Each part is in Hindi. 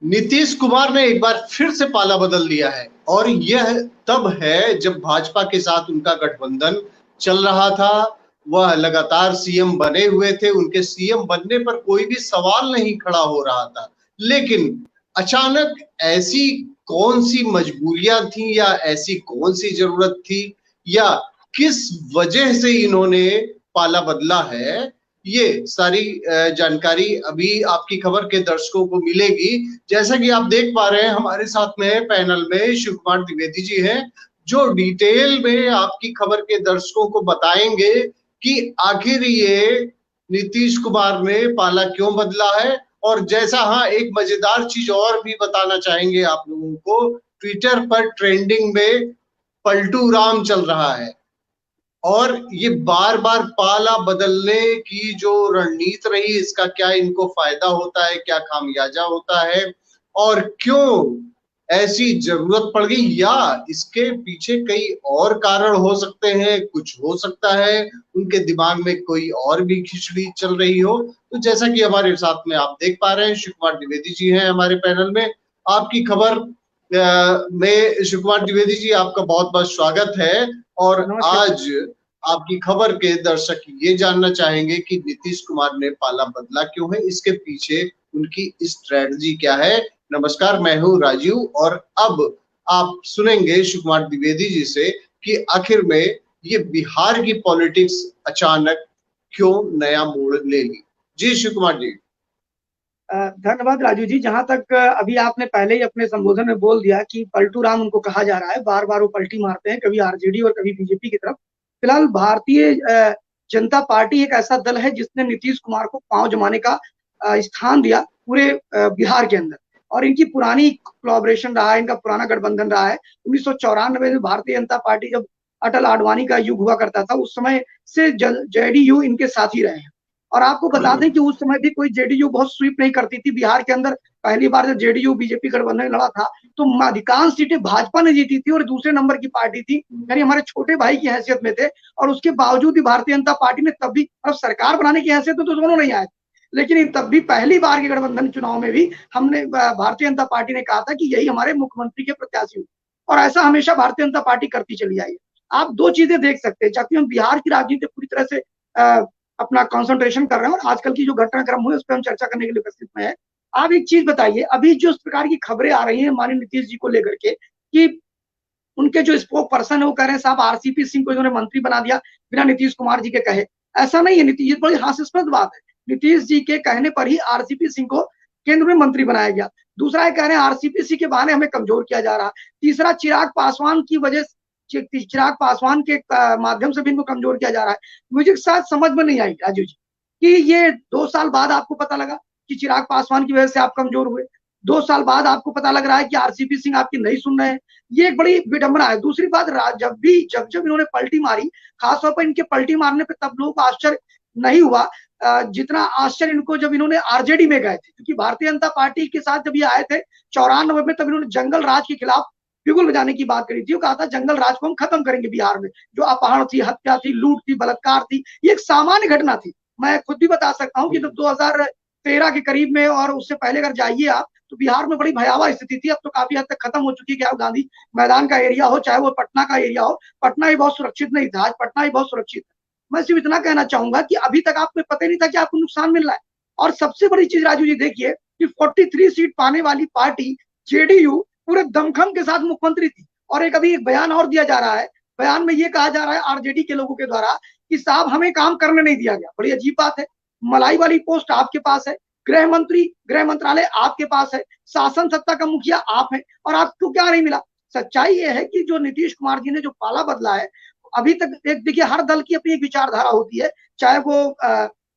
नीतीश कुमार ने एक बार फिर से पाला बदल लिया है और यह तब है जब भाजपा के साथ उनका गठबंधन चल रहा था। वह लगातार सीएम बने हुए थे, उनके सीएम बनने पर कोई भी सवाल नहीं खड़ा हो रहा था। लेकिन अचानक ऐसी कौन सी मजबूरियां थी या ऐसी कौन सी जरूरत थी या किस वजह से इन्होंने पाला बदला है, ये सारी जानकारी अभी आपकी खबर के दर्शकों को मिलेगी। जैसा कि आप देख पा रहे हैं, हमारे साथ में पैनल में शिव कुमार द्विवेदी जी हैं, जो डिटेल में आपकी खबर के दर्शकों को बताएंगे कि आखिर ये नीतीश कुमार ने पाला क्यों बदला है। और जैसा, हाँ, एक मजेदार चीज और भी बताना चाहेंगे आप लोगों को, ट्विटर पर ट्रेंडिंग में पलटू राम चल रहा है और ये बार बार पाला बदलने की जो रणनीति रही, इसका क्या इनको फायदा होता है, क्या खामियाजा होता है और क्यों ऐसी जरूरत पड़ गई, या इसके पीछे कई और कारण हो सकते हैं। कुछ हो सकता है उनके दिमाग में कोई और भी खिचड़ी चल रही हो। तो जैसा कि हमारे साथ में आप देख पा रहे हैं, शिव कुमार द्विवेदी जी हैं हमारे पैनल में। आपकी खबर में शिव कुमार द्विवेदी जी, आपका बहुत बहुत स्वागत है। और आज आपकी खबर के दर्शक ये जानना चाहेंगे कि नीतीश कुमार ने पाला बदला क्यों है, इसके पीछे उनकी स्ट्रेटजी क्या है। नमस्कार, मैं हूं राजीव और अब आप सुनेंगे शिव कुमार द्विवेदी जी से कि आखिर में ये बिहार की पॉलिटिक्स अचानक क्यों नया मोड़ ले ली। जी शिव कुमार जी। धन्यवाद राजू जी। जहां तक अभी आपने पहले ही अपने संबोधन में बोल दिया कि पलटू राम उनको कहा जा रहा है, बार बार वो पलटी मारते हैं, कभी आरजेडी और कभी बीजेपी की तरफ। फिलहाल भारतीय जनता पार्टी एक ऐसा दल है जिसने नीतीश कुमार को पांव जमाने का स्थान दिया पूरे बिहार के अंदर। और इनकी पुरानी कोलैबोरेशन रहा है, इनका पुराना गठबंधन रहा है। 1994 में भारतीय जनता पार्टी, जब अटल आडवाणी का युग हुआ करता था, उस समय से जेडीयू इनके साथ ही रहे हैं। और आपको बता दें कि उस समय भी कोई जेडीयू बहुत स्वीप नहीं करती थी बिहार के अंदर। पहली बार जब जेडीयू बीजेपी गठबंधन लड़ा था तो अधिकांश सीटें भाजपा ने जीती थी और दूसरे नंबर की पार्टी थी, यानी हमारे छोटे भाई की हैसियत में थे। और उसके बावजूद भी भारतीय जनता पार्टी ने तब भी, अब सरकार बनाने की हैसियत में तो दोनों नहीं आए, लेकिन तब भी पहली बार के गठबंधन चुनाव में भी हमने, भारतीय जनता पार्टी ने कहा था कि यही हमारे मुख्यमंत्री के प्रत्याशी हो। और ऐसा हमेशा भारतीय जनता पार्टी करती चली आई है। आप दो चीजें देख सकते हैं, जबकि हम बिहार की राजनीति पूरी तरह से अपना कंसंट्रेशन कर रहे हैं और आजकल की जो घटनाक्रम हुए उस पर हम चर्चा करने के लिए उपस्थित में है। आप एक चीज बताइए, अभी जो इस प्रकार की खबरें आ रही हैं माननीय नीतीश जी को लेकर के कि उनके जो स्पोक पर्सन है वो कह रहे हैं साहब आरसीपी सिंह को इन्होंने मंत्री बना दिया बिना नीतीश कुमार जी के कहे। ऐसा नहीं है, नीतीश, बड़ी हास्यास्पद बात है। नीतीश जी के कहने पर ही आरसीपी सिंह को केंद्र में मंत्री बनाया गया। दूसरा है, कह रहे हैं आरसीपी सिंह के बहाने हमें कमजोर किया जा रहा है। तीसरा, चिराग पासवान की वजह, चिराग पासवान के माध्यम से भी इनको कमजोर किया जा रहा है। मुझे साथ समझ में नहीं आई राजू जी कि ये 2 साल बाद आपको पता लगा कि चिराग पासवान की वजह से आप कमजोर हुए। 2 साल बाद आपको पता लग रहा है कि आरसीपी सिंह आपकी नहीं सुन रहे हैं। ये एक बड़ी विडंबना है। दूसरी बात, जब इन्होंने पलटी मारी, खासतौर पर इनके पलटी मारने पर तब लोगों को आश्चर्य नहीं हुआ जितना आश्चर्य इनको जब इन्होंने आरजेडी में गए थे। क्योंकि भारतीय जनता पार्टी के साथ जब ये आए थे 94 में, तब इन्होंने जंगल राज के खिलाफ बिगुल बजाने की बात करी थी। वो कहा था जंगल राज को हम खत्म करेंगे बिहार में। जो अपहरण थी, हत्या थी, लूट थी, बलात्कार थी, ये एक सामान्य घटना थी। मैं खुद भी बता सकता हूँ कि जब 2013 के करीब में और उससे पहले अगर जाइए आप तो बिहार में बड़ी भयावह स्थिति थी। अब तो काफी हद तक खत्म हो चुकी है। चाहे गांधी मैदान का एरिया हो, चाहे वो पटना का एरिया हो, पटना ही बहुत सुरक्षित नहीं था, आज पटना ही बहुत सुरक्षित है। मैं सिर्फ इतना कहना चाहूंगा कि अभी तक आपको पता ही नहीं था कि आपको नुकसान मिल रहा है। और सबसे बड़ी चीज राजू जी देखिए कि 43 सीट पाने वाली पार्टी जेडीयू पूरे दमखम के साथ मुख्यमंत्री थी। और अभी एक बयान और दिया जा रहा है, बयान में ये कहा जा रहा है आरजेडी के लोगों के द्वारा कि साहब हमें काम करने नहीं दिया गया। बड़ी अजीब बात है। मलाई वाली पोस्ट आपके पास है, गृह मंत्री, गृह मंत्रालय आपके पास है, शासन सत्ता का मुखिया आप हैं, और आपको क्या नहीं मिला। सच्चाई ये है कि जो नीतीश कुमार जी ने जो पाला बदला है, अभी तक एक देखिए, हर दल की अपनी एक विचारधारा होती है, चाहे वो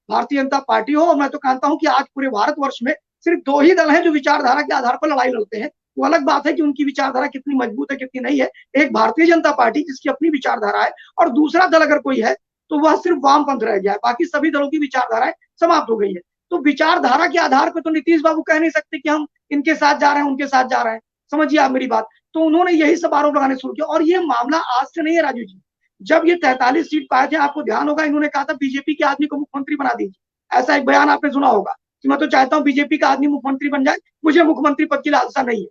भारतीय जनता पार्टी हो। और मैं तो कहता हूं कि आज पूरे भारतवर्ष में सिर्फ 2 ही दल हैं जो विचारधारा के आधार पर लड़ाई लड़ते हैं। वो अलग बात है कि उनकी विचारधारा कितनी मजबूत है कितनी नहीं है। एक भारतीय जनता पार्टी जिसकी अपनी विचारधारा है, और दूसरा दल अगर कोई है तो वह सिर्फ वामपंथ रह गया है, बाकी सभी दलों की विचारधाराएं समाप्त हो गई है। तो विचारधारा के आधार पर तो नीतीश बाबू कह नहीं सकते कि हम इनके साथ जा रहे हैं उनके साथ जा रहे हैं। समझिए आप मेरी बात। तो उन्होंने यही सब आरोप लगाने शुरू किया। और ये मामला आज से नहीं है राजू जी। जब ये 43 सीट पाए थे, आपको ध्यान होगा, इन्होंने कहा था बीजेपी के आदमी को मुख्यमंत्री बना दीजिए। ऐसा एक बयान आपने सुना होगा कि मैं तो चाहता हूं बीजेपी का आदमी मुख्यमंत्री बन जाए, मुझे मुख्यमंत्री पद की लालसा नहीं है।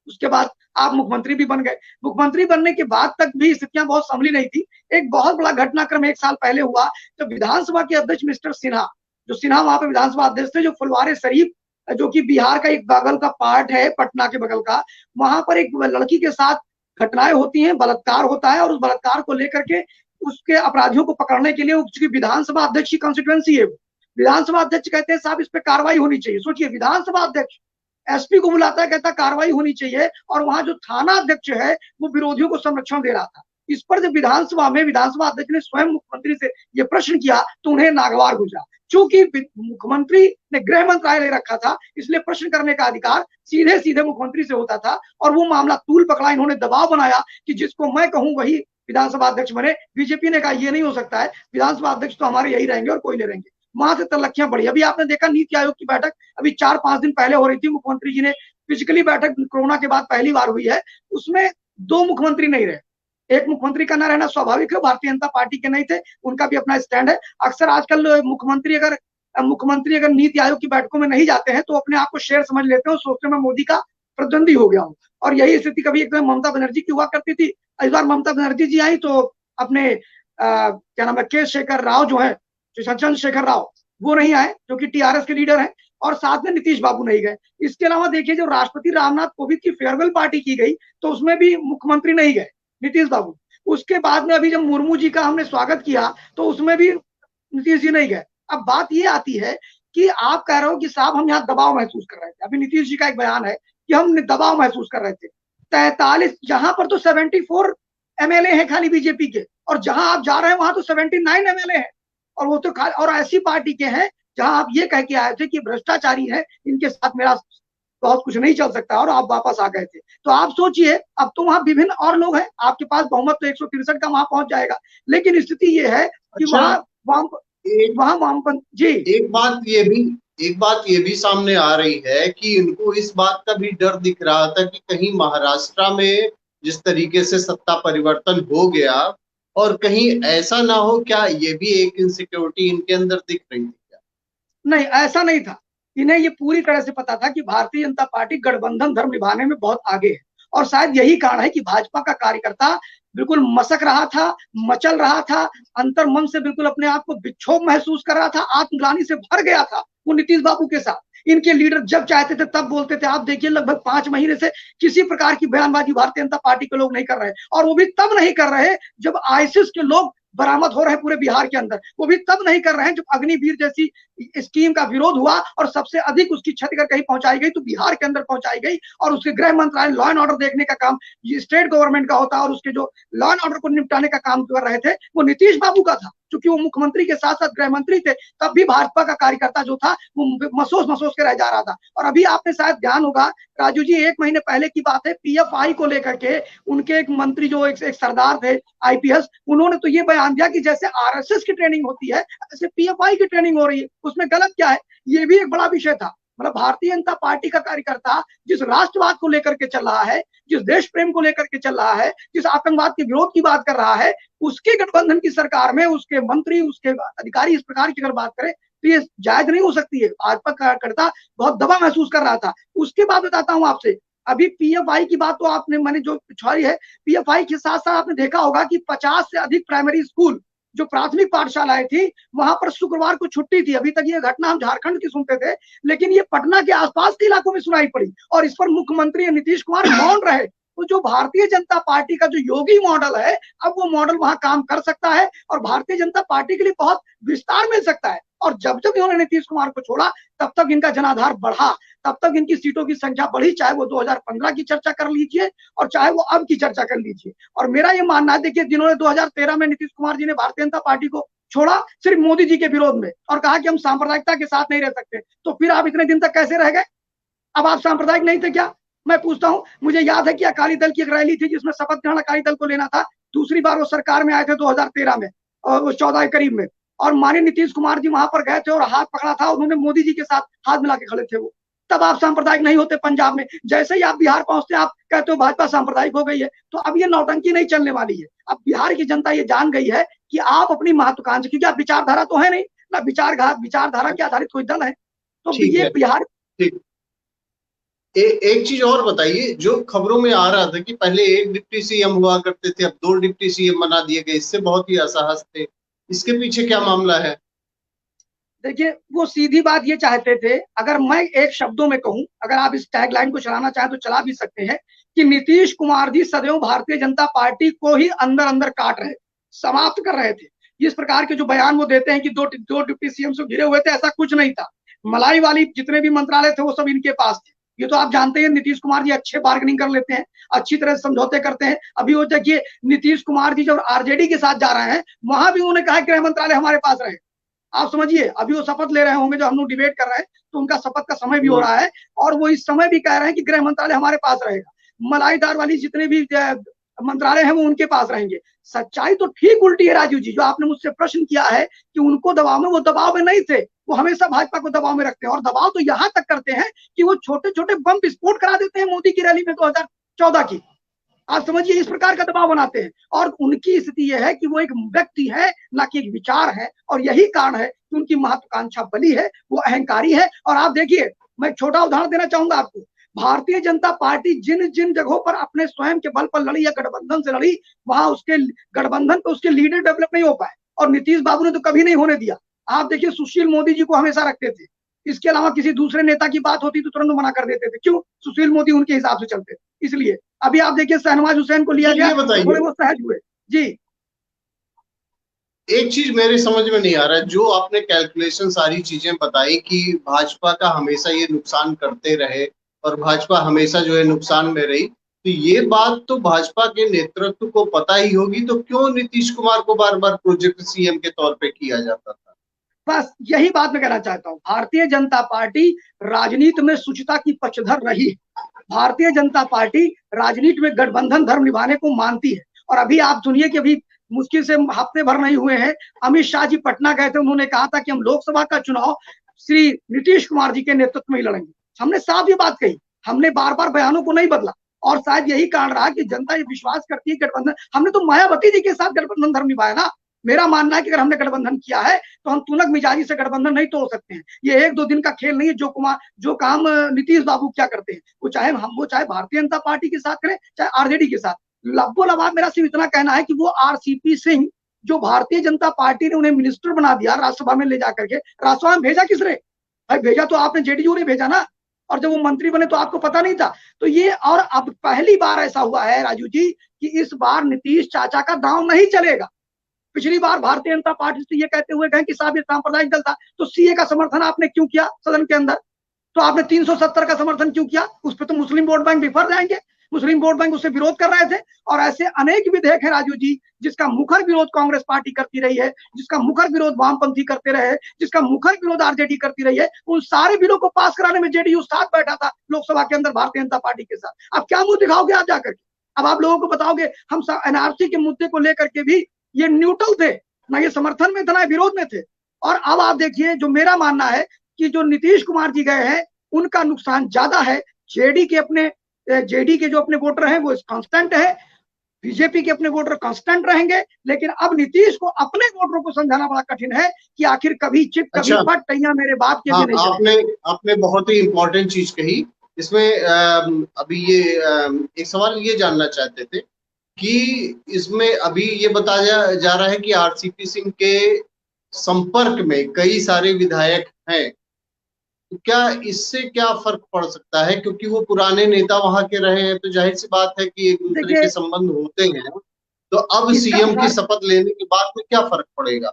उसके बाद आप मुख्यमंत्री भी बन गए। मुख्यमंत्री बनने के बाद तक भी स्थितियां बहुत संभली नहीं थी। एक बहुत बड़ा घटनाक्रम 1 साल पहले हुआ, जब विधानसभा के अध्यक्ष मिस्टर सिन्हा, जो सिन्हा वहां पे विधानसभा अध्यक्ष थे, जो फुलवारे शरीफ, जो कि बिहार का एक बगल का पार्ट है, पटना के बगल का, वहां पर एक लड़की के साथ घटनाएं होती हैं, बलात्कार होता है, और उस बलात्कार को लेकर के उसके अपराधियों को पकड़ने के लिए उसकी विधानसभा अध्यक्ष की कॉन्स्टिट्यूएंसी है, विधानसभा अध्यक्ष कहते हैं साहब इस पे कार्रवाई होनी चाहिए। सोचिए, विधानसभा अध्यक्ष एसपी को बुलाता है, कहता कार्रवाई होनी चाहिए, और वहां जो थाना अध्यक्ष है वो विरोधियों को संरक्षण दे रहा था। इस पर जब विधानसभा में विधानसभा अध्यक्ष ने स्वयं मुख्यमंत्री से यह प्रश्न किया तो उन्हें नागवार गुजरा। चूंकि मुख्यमंत्री ने गृह मंत्रालय रखा था, इसलिए प्रश्न करने का अधिकार सीधे सीधे मुख्यमंत्री से होता था, और वो मामला तूल पकड़ा। इन्होंने दबाव बनाया कि जिसको मैं कहूं वही विधानसभा अध्यक्ष बने। बीजेपी ने कहा ये नहीं हो सकता है, विधानसभा अध्यक्ष तो हमारे यही रहेंगे और कोई नहीं रहेंगे। वहां से तल्लखियां बढ़ी। अभी आपने देखा नीति आयोग की बैठक अभी 4-5 दिन पहले हो रही थी, मुख्यमंत्री जी ने फिजिकली बैठक कोरोना के बाद पहली बार हुई है, उसमें 2 मुख्यमंत्री नहीं रहे। एक मुख्यमंत्री का न रहना स्वाभाविक है, भारतीय जनता पार्टी के नहीं थे, उनका भी अपना स्टैंड है। अक्सर आजकल मुख्यमंत्री अगर नीति आयोग की बैठकों में नहीं जाते हैं तो अपने आप को शेर समझ लेते हैं और सोचते हैं मैं मोदी का प्रतिद्वंदी हो गया हूं। और यही स्थिति कभी एक ममता बनर्जी की हुआ करती थी। इस बार ममता बनर्जी जी आई तो अपने क्या नाम है, के शेखर राव जो है, चंद्रशेखर राव, वो नहीं आए, जो कि टीआरएस के लीडर हैं, और साथ में नीतीश बाबू नहीं गए। इसके अलावा देखिए, जो राष्ट्रपति रामनाथ कोविंद की फेयरवेल पार्टी की गई तो उसमें भी मुख्यमंत्री नहीं गए, नीतीश बाबू। उसके बाद में अभी जब मुर्मू जी का हमने स्वागत किया तो उसमें भी नीतीश जी नहीं गए। अब बात ये आती है कि आप कह रहे हो कि साहब हम यहाँ दबाव महसूस कर रहे थे। अभी नीतीश जी का एक बयान है कि हम दबाव महसूस कर रहे थे। 43, जहां पर तो 74 एमएलए हैं खाली बीजेपी के, और जहां आप जा रहे हैं वहां तो 79 एमएलए हैं, और वो तो और ऐसी पार्टी के हैं जहां आप ये कह के आए थे कि भ्रष्टाचारी है, इनके साथ मेरा बहुत कुछ नहीं चल सकता, और आप वापस आ गए थे। तो आप सोचिए, अब तो वहां विभिन्न और लोग हैं, आपके पास बहुमत तो 163 का वहां पहुंच जाएगा, लेकिन स्थिति ये है कि अच्छा, वहां वामपंथ जी। एक बात ये भी सामने आ रही है कि इनको इस बात का भी डर दिख रहा था कि कहीं महाराष्ट्र में जिस तरीके से सत्ता परिवर्तन हो गया, और कहीं ऐसा ना हो, क्या ये भी एक इनसिक्योरिटी इनके अंदर दिख रही थी क्या? नहीं, ऐसा नहीं था। इन्हें ये पूरी तरह से पता था कि भारतीय जनता पार्टी गठबंधन धर्म निभाने में बहुत आगे है, और शायद यही कारण है कि भाजपा का कार्यकर्ता बिल्कुल मसक रहा था, मचल रहा था, अंतर मन से बिल्कुल अपने आप को विक्षोभ महसूस कर रहा था, आत्मग्लानि से भर गया था वो नीतीश बाबू के साथ। इनके लीडर जब चाहते थे तब बोलते थे। आप देखिए, लगभग 5 महीने से किसी प्रकार की बयानबाजी भारतीय जनता पार्टी के लोग नहीं कर रहे, और वो भी तब नहीं कर रहे जब आईसिस के लोग बरामद हो रहे हैं पूरे बिहार के अंदर। वो भी तब नहीं कर रहे हैं जब अग्निवीर जैसी स्कीम का विरोध हुआ और सबसे अधिक उसकी क्षति अगर कहीं पहुंचाई गई तो बिहार के अंदर पहुंचाई गई, और उसके गृह मंत्रालय लॉ एंड ऑर्डर देखने का काम ये स्टेट गवर्नमेंट का होता, और उसके जो लॉ एंड ऑर्डर को निपटाने का काम कर रहे थे वो नीतीश बाबू का था। क्योंकि वो मुख्यमंत्री के साथ साथ गृह मंत्री थे, तब भी भाजपा का कार्यकर्ता जो था वो मसोस के रह जा रहा था। और अभी आपने शायद ध्यान होगा राजू जी, 1 महीने पहले की बात है, पीएफआई को लेकर के उनके एक मंत्री जो एक सरदार थे आईपीएस, उन्होंने तो ये बयान दिया कि जैसे आरएसएस की ट्रेनिंग होती है ऐसे पीएफआई की ट्रेनिंग हो रही है, उसमें गलत क्या है? ये भी एक बड़ा विषय था। मतलब भारतीय जनता पार्टी का कार्यकर्ता जिस राष्ट्रवाद को लेकर के चल रहा है, जिस देश प्रेम को लेकर के चल रहा है, जिस आतंकवाद के विरोध की बात कर रहा है, उसके गठबंधन की सरकार में उसके मंत्री, उसके अधिकारी इस प्रकार की अगर बात करें तो ये जायज नहीं हो सकती है। भाजपा कार्यकर्ता बहुत दबाव महसूस कर रहा था। उसके बाद बताता हूं आपसे, अभी पीएफआई की बात तो आपने मैंने जो छाई है, पीएफआई के साथ साथ आपने देखा होगा कि 50 से अधिक प्राइमरी स्कूल जो प्राथमिक पाठशालाएं थी वहां पर शुक्रवार को छुट्टी थी। अभी तक ये घटना हम झारखंड की सुनते थे, लेकिन ये पटना के आसपास के इलाकों में सुनाई पड़ी, और इस पर मुख्यमंत्री नीतीश कुमार मौन रहे। तो जो भारतीय जनता पार्टी का जो योगी मॉडल है, अब वो मॉडल वहां काम कर सकता है, और भारतीय जनता पार्टी के लिए बहुत विस्तार मिल सकता है। और जब जब इन्होंने नीतीश कुमार को छोड़ा तब तक इनका जनाधार बढ़ा, तब तक इनकी सीटों की संख्या बढ़ी, चाहे वो 2015 की चर्चा कर लीजिए और चाहे वो अब की चर्चा कर लीजिए। और मेरा ये मानना है, देखिए, जिन्होंने 2013 में नीतीश कुमार जी ने भारतीय जनता पार्टी को छोड़ा सिर्फ मोदी जी के विरोध में और कहा कि हम सांप्रदायिकता के साथ नहीं रह सकते, तो फिर आप इतने दिन तक कैसे रह गए? अब आप सांप्रदायिक नहीं थे क्या? मैं पूछता हूं। मुझे याद है कि अकाली दल की एक रैली थी जिसमें शपथ ग्रहण अकाली दल को लेना था। दूसरी बार वो सरकार में आए थे 2013 में, और वो 14 के करीब में, और माननीय नीतीश कुमार जी वहां पर गए थे और हाथ पकड़ा था उन्होंने मोदी जी के साथ, हाथ मिला के खड़े थे वो। तब आप सांप्रदायिक नहीं होते पंजाब में। जैसे ही आप बिहार पहुंचते आप कहते हो भाजपा सांप्रदायिक हो गई है। तो अब ये नौटंकी नहीं चलने वाली है। अब बिहार की जनता ये जान गई है कि आप अपनी महत्वाकांक्षा, क्योंकि आप विचारधारा तो है नहीं ना, विचारधारा के आधारित कोई दल है, तो ठीक ये है। बिहार। ठीक। एक चीज और बताइए, जो खबरों में आ रहा था कि पहले एक डिप्टी सीएम हुआ करते थे, अब 2 डिप्टी सीएम बना दिए गए, इससे बहुत ही असहज थे, इसके पीछे क्या मामला है? देखिए, वो सीधी बात ये चाहते थे, अगर मैं एक शब्दों में कहूं, अगर आप इस टैगलाइन को चलाना चाहें तो चला भी सकते हैं, कि नीतीश कुमार जी सदैव भारतीय जनता पार्टी को ही अंदर अंदर काट रहे, समाप्त कर रहे थे। इस प्रकार के जो बयान वो देते हैं कि दो डिप्टी सीएम से घिरे हुए थे, ऐसा कुछ नहीं था। मलाई वाली जितने भी मंत्रालय थे वो सब इनके पास थे। ये तो आप जानते हैं, नीतीश कुमार जी अच्छे बार्गेनिंग कर लेते हैं, अच्छी तरह से समझौते करते हैं। अभी वो देखिए, नीतीश कुमार जी जब आरजेडी के साथ जा रहे हैं, वहां भी उन्होंने कहा गृह मंत्रालय हमारे पास रहे। आप समझिए, अभी वो शपथ ले रहे होंगे, जो हम लोग डिबेट कर रहे हैं, तो उनका शपथ का समय भी हो रहा है, और वो इस समय भी कह रहे हैं कि गृह मंत्रालय हमारे पास रहेगा। मलाईदार वाली जितने भी मंत्रालय हैं वो उनके पास रहेंगे। सच्चाई तो ठीक उल्टी है राजू जी। जो आपने मुझसे प्रश्न किया है कि उनको दबाव में, वो दबाव में नहीं थे, वो हमेशा भाजपा को दबाव में रखते हैं, और दबाव तो यहां तक करते हैं कि वो छोटे छोटे बम विस्फोट करा देते हैं मोदी की रैली में 2014 की। आप समझिए, इस प्रकार का दबाव बनाते हैं, और उनकी स्थिति यह है कि वो एक व्यक्ति है, ना कि एक विचार है, और यही कारण है कि उनकी महत्वाकांक्षा बली है, वो अहंकारी है। और आप देखिए, मैं छोटा उदाहरण देना चाहूंगा आपको। भारतीय जनता पार्टी जिन जिन जगहों पर अपने स्वयं के बल पर लड़ी या गठबंधन से लड़ी, वहां उसके गठबंधन पे उसके लीडर डेवलप नहीं हो पाए, और नीतीश बाबू ने तो कभी नहीं होने दिया। आप देखिए, सुशील मोदी जी को हमेशा रखते थे, इसके अलावा किसी दूसरे नेता की बात होती तो तुरंत मना कर देते थे। क्यों? सुशील मोदी उनके हिसाब से चलते थे, इसलिए। अभी आप देखिए, शहनवाज हुसैन को लिया अच्छा, गया ये तो बताइए, थोड़े वो सहज हुए। जी। एक चीज मेरे समझ में नहीं आ रहा है, जो आपने कैलकुलेशन सारी चीजें बताई कि भाजपा का हमेशा ये नुकसान करते रहे और भाजपा हमेशा जो है नुकसान में रही, तो ये बात तो भाजपा के नेतृत्व को पता ही होगी, तो क्यों नीतीश कुमार को बार बार प्रोजेक्ट सीएम के तौर पे किया जाता था? बस यही बात मैं कहना चाहता हूं। भारतीय जनता पार्टी राजनीति में शुचिता की पक्षधर रही। भारतीय जनता पार्टी राजनीति में गठबंधन धर्म निभाने को मानती है। और अभी आप सुनिए कि अभी मुश्किल से हफ्ते भर नहीं हुए हैं, अमित शाह जी पटना गए थे, उन्होंने कहा था कि हम लोकसभा का चुनाव श्री नीतीश कुमार जी के नेतृत्व में ही लड़ेंगे। हमने साफ ये बात कही, हमने बार बार बयानों को नहीं बदला, और शायद यही कारण रहा कि जनता ये विश्वास करती है गठबंधन। हमने तो मायावती जी के साथ गठबंधन धर्म निभाया ना। मेरा मानना है कि अगर हमने गठबंधन किया है तो हम तुनक मिजाजी से गठबंधन नहीं तोड़ सकते हैं। ये एक दो दिन का खेल नहीं है। जो काम नीतीश बाबू क्या करते हैं, वो चाहे भारतीय जनता पार्टी के साथ करें, चाहे आरजेडी के साथ। लब्बो लबाब मेरा सिर्फ इतना कहना है कि वो आरसीपी सिंह, जो भारतीय जनता पार्टी ने उन्हें मिनिस्टर बना दिया राज्यसभा में ले जाकर के, राज्यसभा में भेजा किसने? भाई भेजा तो आपने, जेडीयू ने भेजा ना। और जब वो मंत्री बने तो आपको पता नहीं था। तो ये, और अब पहली बार ऐसा हुआ है राजू जी कि इस बार नीतीश चाचा का दांव नहीं चलेगा। पिछली बार भारतीय जनता पार्टी से ये कहते हुए गए कि साहब ये सांप्रदायिक दल था, तो सीए का समर्थन आपने क्यों किया सदन के अंदर? तो आपने 370 का समर्थन क्यों किया? उस पर तो मुस्लिम वोट बैंक विफल जाएंगे। मुस्लिम वोट बैंक उससे विरोध कर रहे थे। और ऐसे अनेक विधेयक है राजू जी, जिसका मुखर विरोध कांग्रेस पार्टी करती रही है, जिसका मुखर विरोध वामपंथी करते रहे, जिसका मुखर विरोध आरजेडी करती रही है। उन सारे बिलों को पास कराने में जेडीयू साथ बैठा था लोकसभा के अंदर भारतीय जनता पार्टी के साथ। अब क्या मुंह दिखाओगे आप जाकर के? अब आप लोगों को बताओगे हम एनआरसी के मुद्दे को लेकर के भी ये न्यूट्रल थे, ना ये समर्थन में थे ना विरोध में थे। और अब आप देखिए, जो मेरा मानना है कि जो नीतीश कुमार जी गए हैं उनका नुकसान ज्यादा है। जेडी के जो अपने वोटर हैं वो कांस्टेंट है, बीजेपी के अपने वोटर कांस्टेंट रहेंगे। लेकिन अब नीतीश को अपने वोटरों को समझाना बड़ा कठिन है कि आखिर कभी चिप कभी अच्छा। पट, टैया मेरे बाप के हाँ, लिए नहीं चले। आपने आपने बहुत ही इंपॉर्टेंट चीज कही इसमें। अभी ये एक सवाल ये जानना चाहते थे कि इसमें अभी ये बताया जा रहा है कि आरसीपी सिंह के संपर्क में कई सारे विधायक हैं, तो क्या इससे क्या फर्क पड़ सकता है? क्योंकि वो पुराने नेता वहां के रहे हैं, तो जाहिर सी बात है कि एक दूसरे देखिए, के संबंध होते हैं। तो अब इसका सीएम की फर्क, शपथ लेने के बाद में क्या फर्क पड़ेगा?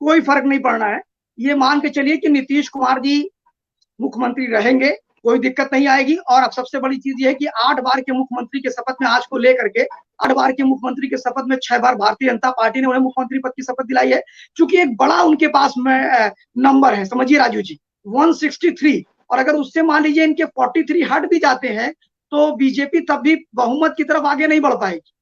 कोई फर्क नहीं पड़ना है। ये मान के चलिए कि नीतीश कुमार जी मुख्यमंत्री रहेंगे, कोई दिक्कत नहीं आएगी। और अब सबसे बड़ी चीज ये है कि 8 बार के मुख्यमंत्री के शपथ में आज को लेकर के, 8 बार के मुख्यमंत्री के शपथ में 6 बार भारतीय जनता पार्टी ने उन्हें मुख्यमंत्री पद की शपथ दिलाई है। चूंकि एक बड़ा उनके पास में नंबर है, समझिए राजू जी, 163। और अगर उससे मान लीजिए इनके 43 हट भी जाते हैं तो बीजेपी तब भी बहुमत की तरफ आगे नहीं बढ़ पाएगी।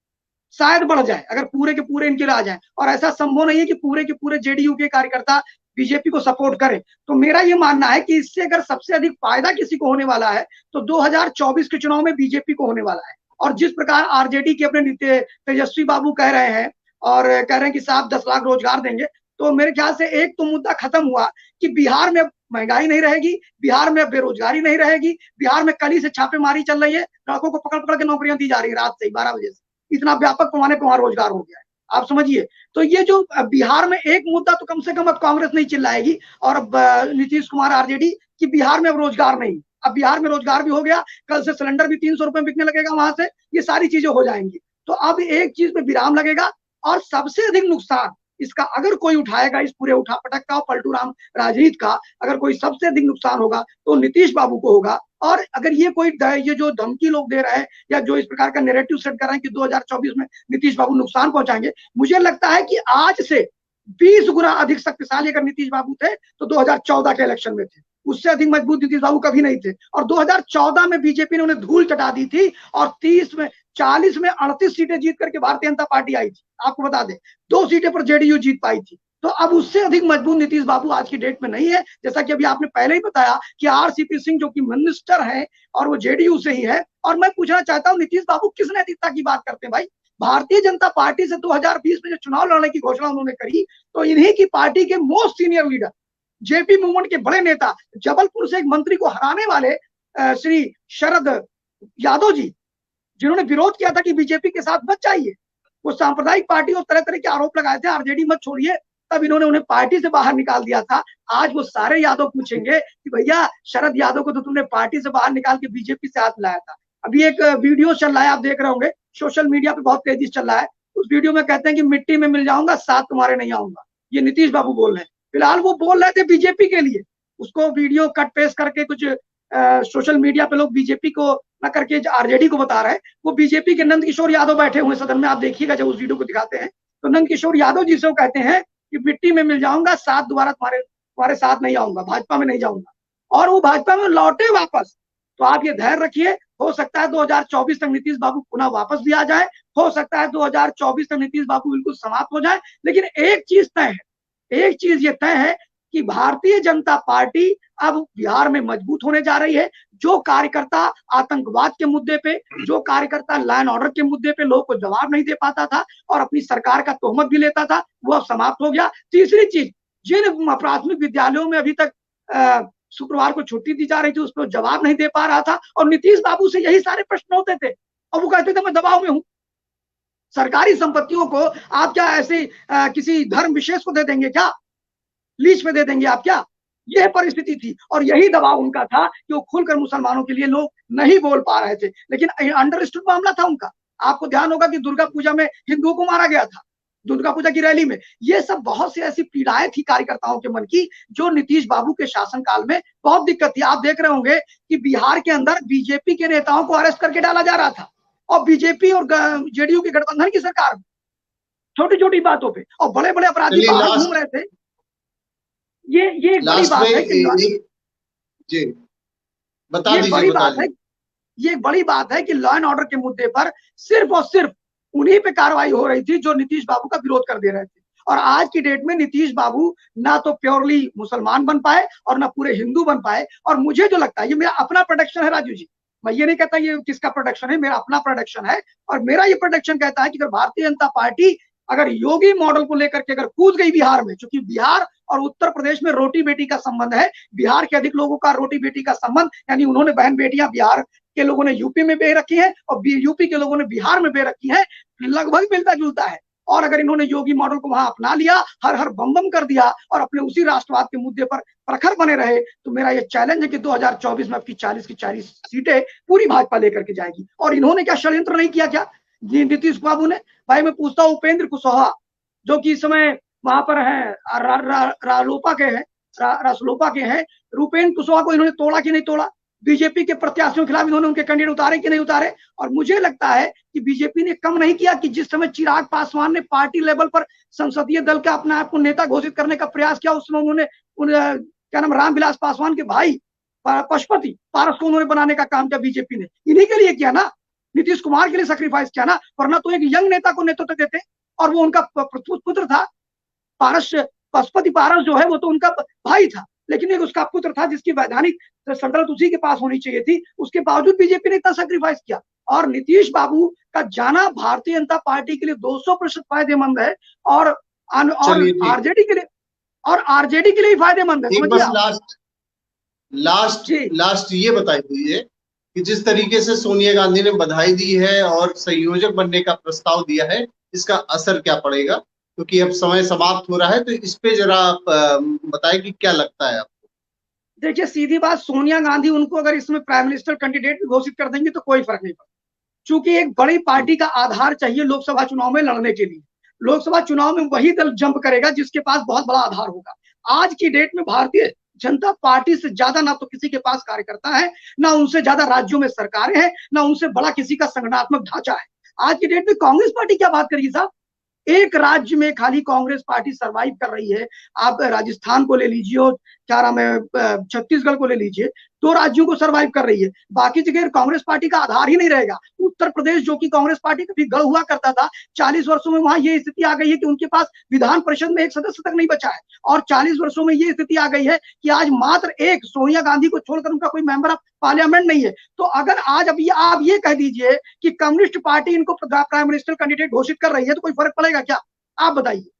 शायद बढ़ जाए अगर पूरे के पूरे इनके आ जाए, और ऐसा संभव नहीं है कि पूरे के पूरे जेडीयू के कार्यकर्ता बीजेपी को सपोर्ट करें। तो मेरा ये मानना है कि इससे अगर सबसे अधिक फायदा किसी को होने वाला है तो 2024 के चुनाव में बीजेपी को होने वाला है। और जिस प्रकार आरजेडी के अपने तेजस्वी बाबू कह रहे हैं, और कह रहे हैं कि साहब 10 लाख रोजगार देंगे, तो मेरे ख्याल से एक तो मुद्दा खत्म हुआ कि बिहार में महंगाई नहीं रहेगी, बिहार में बेरोजगारी नहीं रहेगी, बिहार में कली से छापेमारी चल रही है, लड़कों को पकड़ पकड़ के नौकरियां दी जा रही है रात से 12 बजे से, इतना व्यापक पैमाने पर वहां रोजगार हो गया है, आप समझिए। तो ये जो बिहार में एक मुद्दा तो कम से कम अब कांग्रेस नहीं चिल्लाएगी और अब नीतीश कुमार आरजेडी कि बिहार में अब रोजगार नहीं, अब बिहार में रोजगार भी हो गया, कल से सिलेंडर भी 300 रुपए बिकने लगेगा वहां से, ये सारी चीजें हो जाएंगी। तो अब एक चीज पे विराम लगेगा और सबसे अधिक नुकसान इसका अगर कोई उठाएगा, इस पूरे उठापटक का और पलटू राम राजनीति का अगर कोई सबसे अधिक नुकसान होगा तो नीतीश बाबू को होगा। और अगर ये जो धमकी लोग दे रहे हैं या जो इस प्रकार का नैरेटिव सेट कर रहे हैं कि 2024 में नीतीश बाबू नुकसान पहुंचाएंगे, मुझे लगता है कि आज से 20 गुना अधिक शक्तिशाली अगर नीतीश बाबू थे तो 2014 के इलेक्शन में थे, उससे अधिक मजबूत नीतीश बाबू कभी नहीं थे। और 2014 में बीजेपी ने उन्हें धूल चटा दी थी और 40 में 38 सीटें जीत करके भारतीय जनता पार्टी आई थी, आपको बता दें 2 सीटें पर जेडीयू जीत पाई थी। तो अब उससे अधिक मजबूत नीतीश बाबू आज की डेट में नहीं है, जैसा कि अभी आपने पहले ही बताया कि आरसीपी सिंह जो कि मिनिस्टर है और वो जेडीयू से ही है। और मैं पूछना चाहता हूँ नीतीश बाबू किस नैतिकता की बात करते हैं भाई? भारतीय जनता पार्टी से 2020 में जो चुनाव लड़ने की घोषणा उन्होंने करी तो इन्हीं की पार्टी के most senior leader, JP movement के बड़े नेता, जबलपुर से एक मंत्री को हराने वाले श्री शरद यादव जी, जिन्होंने विरोध किया था कि बीजेपी के साथ मत जाइए, वो सांप्रदायिक पार्टी और तरह तरह के आरोप लगाए थे, आरजेडी मत छोड़िए, तब इन्होंने उन्हें पार्टी से बाहर निकाल दिया था। आज वो सारे यादव पूछेंगे कि भैया शरद यादव को तो तुमने पार्टी से बाहर निकाल के बीजेपी से हाथ लाया था। अभी एक वीडियो चल रहा है, आप देख रहे होंगे सोशल मीडिया पे बहुत तेजी से चल रहा है, उस वीडियो में कहते हैं कि मिट्टी में मिल जाऊंगा साथ तुम्हारे नहीं आऊंगा, ये नीतीश बाबू बोल रहे हैं। फिलहाल वो बोल रहे थे बीजेपी के लिए, उसको वीडियो कट पेस्ट करके कुछ सोशल मीडिया पे लोग बीजेपी को न करके आरजेडी को बता रहे हैं। वो बीजेपी के नंद किशोर यादव बैठे हुए सदन में, आप देखिएगा जब उस वीडियो को दिखाते हैं तो नंद किशोर यादव जी से वो कहते हैं कि मिट्टी में मिल जाऊंगा साथ दोबारा तुम्हारे साथ नहीं आऊंगा, भाजपा में नहीं जाऊंगा, और वो भाजपा में लौटे वापस। तो आप ये धैर्य रखिए, हो सकता है 2024 तक नीतीश बाबू पुनः वापस भी आ जाए, हो सकता है 2024 तक नीतीश बाबू बिल्कुल समाप्त हो जाए, लेकिन एक चीज तय है, एक चीज ये तय है कि भारतीय जनता पार्टी अब बिहार में मजबूत होने जा रही है। जो कार्यकर्ता आतंकवाद के मुद्दे पे, जो कार्यकर्ता लॉ एंड ऑर्डर के मुद्दे पे लोगों को जवाब नहीं दे पाता था और अपनी सरकार का तोहमत भी लेता था, वो अब समाप्त हो गया। तीसरी चीज, जिन प्राथमिक विद्यालयों में अभी तक शुक्रवार को छुट्टी दी जा रही थी उस पर जवाब नहीं दे पा रहा था और नीतीश बाबू से यही सारे प्रश्न होते थे और वो कहते थे मैं दबाव में हूं। सरकारी संपत्तियों को आप क्या ऐसे किसी धर्म विशेष को दे देंगे क्या, लीज पे दे देंगे आप क्या? यह परिस्थिति थी और यही दबाव उनका था कि वो खुलकर मुसलमानों के लिए लोग नहीं बोल पा रहे थे, लेकिन अंडरस्टूड मामला था उनका। आपको ध्यान होगा कि दुर्गा पूजा में हिंदुओं को मारा गया था, दुर्गा पूजा की रैली में। ये सब बहुत सी ऐसी पीड़ाएं थी कार्यकर्ताओं के मन की जो नीतीश बाबू के शासनकाल में बहुत दिक्कत थी। आप देख रहे होंगे कि बिहार के अंदर बीजेपी के नेताओं को अरेस्ट करके डाला जा रहा था और बीजेपी और जेडीयू के गठबंधन की सरकार छोटी छोटी बातों पे और बड़े बड़े अपराधी बाहर घूम रहे थे। ये एक बड़ी बात है कि जी बता दीजिए, ये एक बड़ी बात है कि लॉ एंड ऑर्डर के मुद्दे पर सिर्फ और सिर्फ उन्हीं पे कार्रवाई हो रही थी जो नीतीश बाबू का विरोध कर दे रहे थे। और आज की डेट में नीतीश बाबू ना तो प्योरली मुसलमान बन पाए और ना पूरे हिंदू बन पाए। और मुझे जो लगता है, ये मेरा अपना प्रोडक्शन है राजू जी, मैं ये नहीं कहता ये किसका प्रोडक्शन है, मेरा अपना प्रोडक्शन है और मेरा ये प्रोडक्शन कहता है कि अगर भारतीय जनता पार्टी अगर योगी मॉडल को लेकर के अगर कूद गई बिहार में, क्योंकि बिहार और उत्तर प्रदेश में रोटी बेटी का संबंध है, बिहार के अधिक लोगों का रोटी बेटी का संबंध, यानी उन्होंने बहन बेटियां बिहार के लोगों ने यूपी में बे रखी है और यूपी के लोगों ने बिहार में बे रखी है, लगभग मिलता जुलता है। और अगर इन्होंने योगी मॉडल को वहां अपना लिया, हर हर बम बम कर दिया और अपने उसी राष्ट्रवाद के मुद्दे पर प्रखर बने रहे, तो मेरा ये चैलेंज है कि 2024 में आपकी 40 की 40 सीटें पूरी भाजपा लेकर के जाएगी। और इन्होंने क्या षड्यंत्र नहीं किया क्या नीतीश बाबू ने? भाई मैं पूछता हूँ, उपेंद्र कुशवाहा जो कि इस समय वहां पर है रासलोपा के हैं, उपेंद्र कुशवाहा को इन्होंने तोड़ा कि नहीं तोड़ा? बीजेपी के प्रत्याशियों के खिलाफ इन्होंने उनके कैंडिडेट उतारे कि नहीं उतारे? और मुझे लगता है कि बीजेपी ने कम नहीं किया कि जिस समय चिराग पासवान ने पार्टी लेवल पर संसदीय दल का अपने आप को नेता घोषित करने का प्रयास किया, उस समय उन्होंने क्या नाम रामविलास पासवान के भाई पशुपति पारस को उन्होंने बनाने का काम किया बीजेपी ने, इन्हीं के लिए किया ना, नीतीश कुमार के लिए सैक्रिफाइस किया ना, वरना तो एक यंग नेता को नेतृत्व देते और वो उनका पुत्र था पारस, पशुपति पारस जो है वो तो उनका भाई था, लेकिन एक उसका पुत्र था जिसकी वैधानिक सल्तनत उसी के पास होनी चाहिए थी, उसके बावजूद बीजेपी ने इतना सैक्रिफाइस किया। और नीतीश बाबू का जाना भारतीय जनता पार्टी के लिए 200% फायदेमंद है और आरजेडी के लिए, और आरजेडी के लिए फायदेमंद है। लास्ट ये बताई हुई है कि जिस तरीके से सोनिया गांधी ने बधाई दी है और संयोजक बनने का प्रस्ताव दिया है, इसका असर क्या पड़ेगा? क्योंकि अब समय समाप्त हो रहा है, तो इस पे जरा आप बताएं कि क्या लगता है आपको? देखिए, सीधी बात, सोनिया गांधी उनको अगर इसमें प्राइम मिनिस्टर कैंडिडेट घोषित कर देंगे तो कोई फर्क नहीं पड़ता, क्योंकि एक बड़ी पार्टी का आधार चाहिए लोकसभा चुनाव में लड़ने के लिए। लोकसभा चुनाव में वही दल जंप करेगा जिसके पास बहुत बड़ा आधार होगा। आज की डेट में भारतीय जनता पार्टी से ज्यादा ना तो किसी के पास कार्यकर्ता है, ना उनसे ज्यादा राज्यों में सरकारें हैं, ना उनसे बड़ा किसी का संगठनात्मक ढांचा है। आज की डेट में कांग्रेस पार्टी क्या बात करेगी साहब? एक राज्य में खाली कांग्रेस पार्टी सरवाइव कर रही है। आप राजस्थान को ले लीजिए और क्या नाम है, छत्तीसगढ़ को ले लीजिए, 2 राज्यों को सरवाइव कर रही है। बाकी जगह कांग्रेस पार्टी का आधार ही नहीं रहेगा। उत्तर प्रदेश, जो कि कांग्रेस पार्टी कभी गढ़ हुआ करता था, 40 वर्षों में वहां ये स्थिति आ गई है कि उनके पास विधान परिषद में एक सदस्य तक नहीं बचा है। और 40 वर्षों में ये स्थिति आ गई है कि आज मात्र एक सोनिया गांधी को छोड़कर उनका कोई मेंबर ऑफ पार्लियामेंट नहीं है। तो अगर आज अभी आप ये कह दीजिए कि कम्युनिस्ट पार्टी इनको प्राइम मिनिस्टर कैंडिडेट घोषित कर रही है, तो कोई फर्क पड़ेगा क्या? आप बताइए।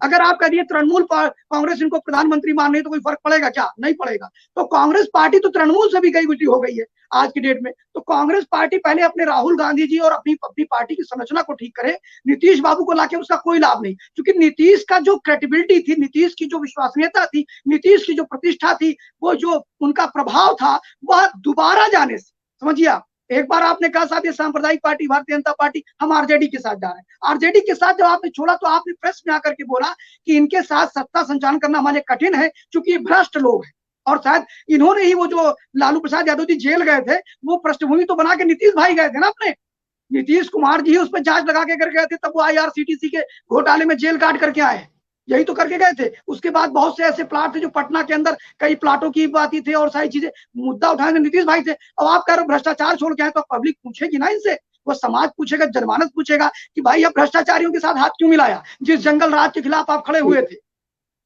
अगर आप कह दिए तृणमूल कांग्रेस इनको प्रधानमंत्री मान रही है, तो कोई फर्क पड़ेगा क्या? नहीं पड़ेगा। तो कांग्रेस पार्टी तो तृणमूल से भी गई गुजरी हो गई है आज की डेट में। तो कांग्रेस पार्टी पहले अपने राहुल गांधी जी और अपनी पार्टी की संरचना को ठीक करे। नीतीश बाबू को लाके उसका कोई लाभ नहीं, क्योंकि नीतीश का जो क्रेडिबिलिटी थी, नीतीश की जो विश्वसनीयता थी, नीतीश की जो प्रतिष्ठा थी, वो जो उनका प्रभाव था, वह दोबारा जाने से, समझिए आप, एक बार आपने कहा साहब ये सांप्रदायिक पार्टी भारतीय जनता पार्टी, हम आरजेडी के साथ जा रहे हैं। आरजेडी के साथ जब आपने छोड़ा तो आपने प्रेस में आकर के बोला कि इनके साथ सत्ता संचालन करना हमारे कठिन है, क्योंकि ये भ्रष्ट लोग हैं। और शायद इन्होंने ही, वो जो लालू प्रसाद यादव जी जेल गए थे, वो पृष्ठभूमि तो बना के नीतीश भाई गए थे ना अपने। नीतीश कुमार जी उस पर जांच लगा के कर गए थे, तब वो आईआरसीटीसी के घोटाले में जेल काट करके आए। यही तो करके गए थे। उसके बाद बहुत से ऐसे प्लाट थे जो पटना के अंदर कई प्लाटों की बात थे और सारी चीजें, मुद्दा उठाए नीतीश भाई थे। अब आप कह रहे भ्रष्टाचार छोड़ के आए, तो पब्लिक पूछेगी ना इनसे, वो समाज पूछेगा, जनमानस पूछेगा कि भाई अब भ्रष्टाचारियों के साथ हाथ क्यों मिलाया, जिस जंगल राज के खिलाफ आप खड़े हुए थे।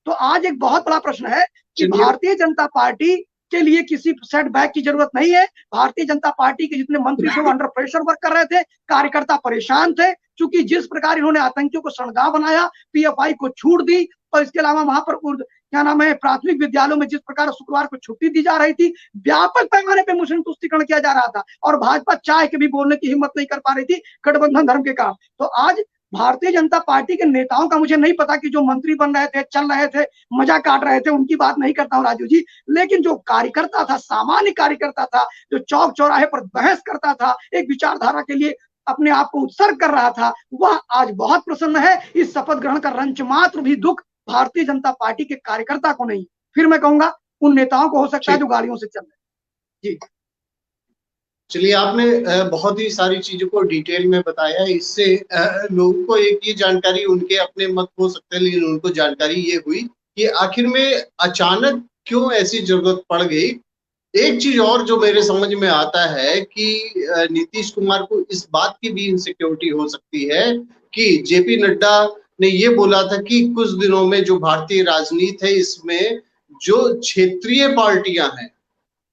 तो आज एक बहुत बड़ा प्रश्न है कि भारतीय जनता पार्टी के लिए किसी सेटबैक की जरूरत नहीं है। भारतीय जनता पार्टी के जितने मंत्री थे वो अंडर प्रेशर वर्क कर रहे थे, कार्यकर्ता परेशान थे, क्योंकि जिस प्रकार इन्होंने आतंकियों को सड़गांव बनाया, पीएफआई को छूट दी, और इसके अलावा वहां पर क्या नाम है, प्राथमिक विद्यालयों में जिस प्रकार शुक्रवार को छुट्टी दी जा रही थी, व्यापक पैमाने पर मुस्लिम तुष्टिकरण किया जा रहा था, और भाजपा चाय के भी बोलने की हिम्मत नहीं कर पा रही थी गठबंधन धर्म के कारण। तो आज भारतीय जनता पार्टी के नेताओं का मुझे नहीं पता कि जो मंत्री बन रहे थे, चल रहे थे, मजा काट रहे थे, उनकी बात नहीं करता हूं राजू जी, लेकिन जो कार्यकर्ता था, सामान्य कार्यकर्ता था, जो चौक चौराहे पर बहस करता था, एक विचारधारा के लिए अपने आप को उत्सर्ग कर रहा था, वह आज बहुत प्रसन्न है। इस शपथ ग्रहण का रंच मात्र भी दुख भारतीय जनता पार्टी के कार्यकर्ता को नहीं, फिर मैं कहूंगा उन नेताओं को हो सकता है जो गाड़ियों से चल रहे। जी चलिए, आपने बहुत ही सारी चीजों को डिटेल में बताया। इससे लोगों को एक ये जानकारी, उनके अपने मत हो सकते हैं, लेकिन उनको जानकारी ये हुई कि आखिर में अचानक क्यों ऐसी जरूरत पड़ गई। एक चीज और जो मेरे समझ में आता है कि नीतीश कुमार को इस बात की भी इनसिक्योरिटी हो सकती है कि जेपी नड्डा ने ये बोला था कि कुछ दिनों में जो भारतीय राजनीति है, इसमें जो क्षेत्रीय पार्टियां हैं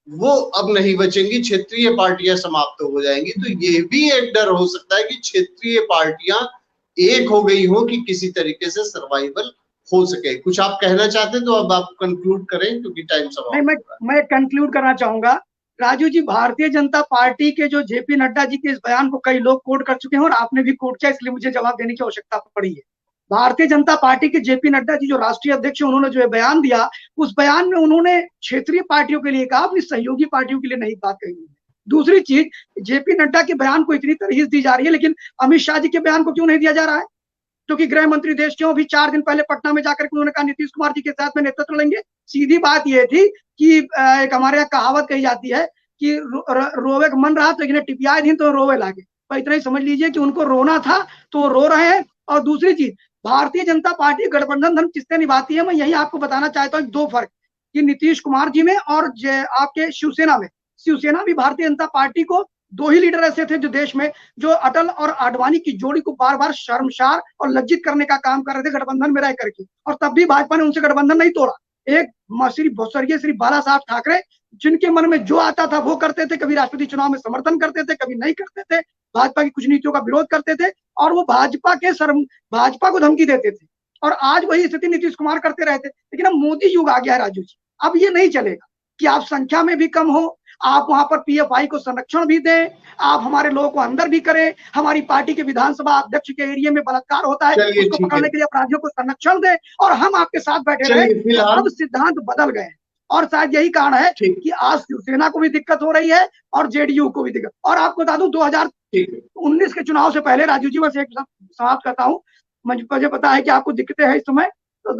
वो अब नहीं बचेंगी, क्षेत्रीय पार्टियां समाप्त हो जाएंगी। तो ये भी एक डर हो सकता है कि क्षेत्रीय पार्टियां एक हो गई हो कि किसी तरीके से सर्वाइवल हो सके। कुछ आप कहना चाहते हैं तो अब आप कंक्लूड करें, क्योंकि टाइम समाप्त। मैं कंक्लूड करना चाहूंगा राजू जी। भारतीय जनता पार्टी के जो जेपी नड्डा जी के इस बयान को कई लोग कोट कर चुके हैं और आपने भी कोट किया, इसलिए मुझे जवाब देने की आवश्यकता पड़ी है। भारतीय जनता पार्टी के जेपी नड्डा जी जो राष्ट्रीय अध्यक्ष, उन्होंने जो बयान दिया, उस बयान में उन्होंने क्षेत्रीय पार्टियों के लिए कहा, अपनी सहयोगी पार्टियों के लिए नहीं बात कही। दूसरी चीज, जेपी नड्डा के बयान को इतनी तरहीज दी जा रही है, लेकिन अमित शाह जी के बयान को क्यों नहीं दिया जा रहा है? क्योंकि गृह मंत्री देश क्यों भी 4 दिन पहले पटना में जाकर उन्होंने कहा नीतीश कुमार जी के साथ में नेतृत्व लेंगे। सीधी बात यह थी कि एक हमारे यहाँ कहावत कही जाती है कि रोवे का मन रहा तो इन्हें टिपिया दिन तो रोवे लागे। तो इतना ही समझ लीजिए कि उनको रोना था तो रो रहे हैं। और दूसरी चीज, भारतीय जनता पार्टी गठबंधन धर्म किससे निभाती है, मैं यही आपको बताना चाहता हूँ। 2 फर्क कि नीतीश कुमार जी में और आपके शिवसेना में। शिवसेना भी भारतीय जनता पार्टी को 2 ही लीडर ऐसे थे जो देश में, जो अटल और आडवाणी की जोड़ी को बार बार शर्मसार और लज्जित करने का काम कर रहे थे गठबंधन में रह करके, और तब भी भाजपा ने उनसे गठबंधन नहीं तोड़ा। एक स्वर्गीय श्री बाला साहब ठाकरे, जिनके मन में जो आता था वो करते थे, कभी राष्ट्रपति चुनाव में समर्थन करते थे, कभी नहीं करते थे, भाजपा की कुछ नीतियों का विरोध करते थे, और वो भाजपा को धमकी देते थे। और आज वही स्थिति नीतीश कुमार करते रहते। लेकिन अब मोदी युग आ गया है राजू जी, अब ये नहीं चलेगा कि आप संख्या में भी कम हो, आप वहां पर पीएफआई को संरक्षण भी दें, आप हमारे लोगों को अंदर भी करें, हमारी पार्टी के विधानसभा अध्यक्ष के एरिया में बलात्कार होता है उसको पकड़ने के लिए अपराधियों को संरक्षण दें, और हम आपके साथ बैठे रहे। तो अब सिद्धांत बदल गए और शायद यही कारण है कि आज शिवसेना को भी दिक्कत हो रही है और जेडीयू को भी दिक्कत। और आपको बता दूं 2019 के चुनाव से पहले, राजू जी बस एक समाप्त करता हूं, मुझे पता है कि आपको दिक्कतें हैं इस समय, तो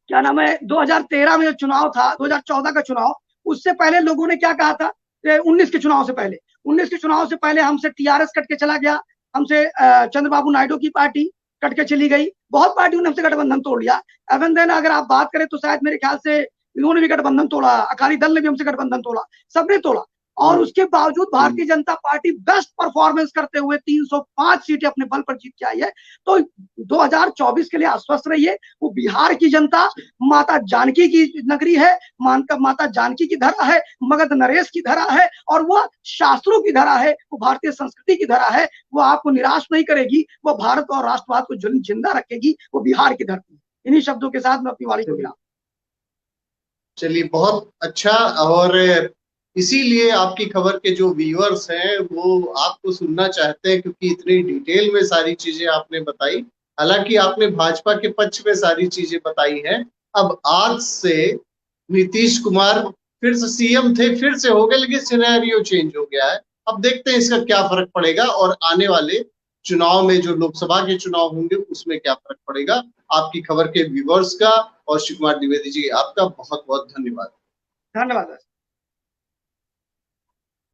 2013 में जो चुनाव था, 2014 का चुनाव, उससे पहले लोगों ने क्या कहा था, 19 के चुनाव से पहले हमसे टीआरएस कट के चला गया, हमसे चंद्रबाबू नायडू की पार्टी कट के चली गई, बहुत पार्टियों ने हमसे गठबंधन तोड़ लिया। एवं देन अगर आप बात करें तो शायद मेरे ख्याल से इन्होंने भी गठबंधन तोड़ा, अकाली दल ने भी हमसे गठबंधन तोड़ा, सबने तोड़ा, और उसके बावजूद Bharatiya Janata party best performance करते हुए 305 सीटें अपने बल पर जीत के आई है। तो 2024 के लिए आश्वस्त रहिए, वो बिहार की जनता माता जानकी की नगरी है, माता जानकी की धरा है, मगध नरेश की धरा है, और वह शास्त्रों की धरा है, वो भारतीय संस्कृति की धरा है, वो आपको निराश नहीं करेगी, वो भारत और राष्ट्रवाद को जिंदा रखेगी, वो बिहार की धरती। इन्हीं शब्दों के साथ मैं अपनी वाणी को विराम। चलिए, बहुत अच्छा। और इसीलिए आपकी खबर के जो व्यूअर्स हैं वो आपको सुनना चाहते हैं, क्योंकि इतनी डिटेल में सारी चीजें आपने बताई। हालांकि आपने भाजपा के पक्ष में सारी चीजें बताई हैं। अब आज से नीतीश कुमार फिर से सीएम थे, फिर से हो गए, लेकिन सिनेरियो चेंज हो गया है। अब देखते हैं इसका क्या फर्क पड़ेगा, और आने वाले चुनाव में जो लोकसभा के चुनाव होंगे उसमें क्या फर्क पड़ेगा। आपकी खबर के व्यूअर्स का और शिव कुमार द्विवेदी जी आपका बहुत बहुत धन्यवाद। धन्यवाद।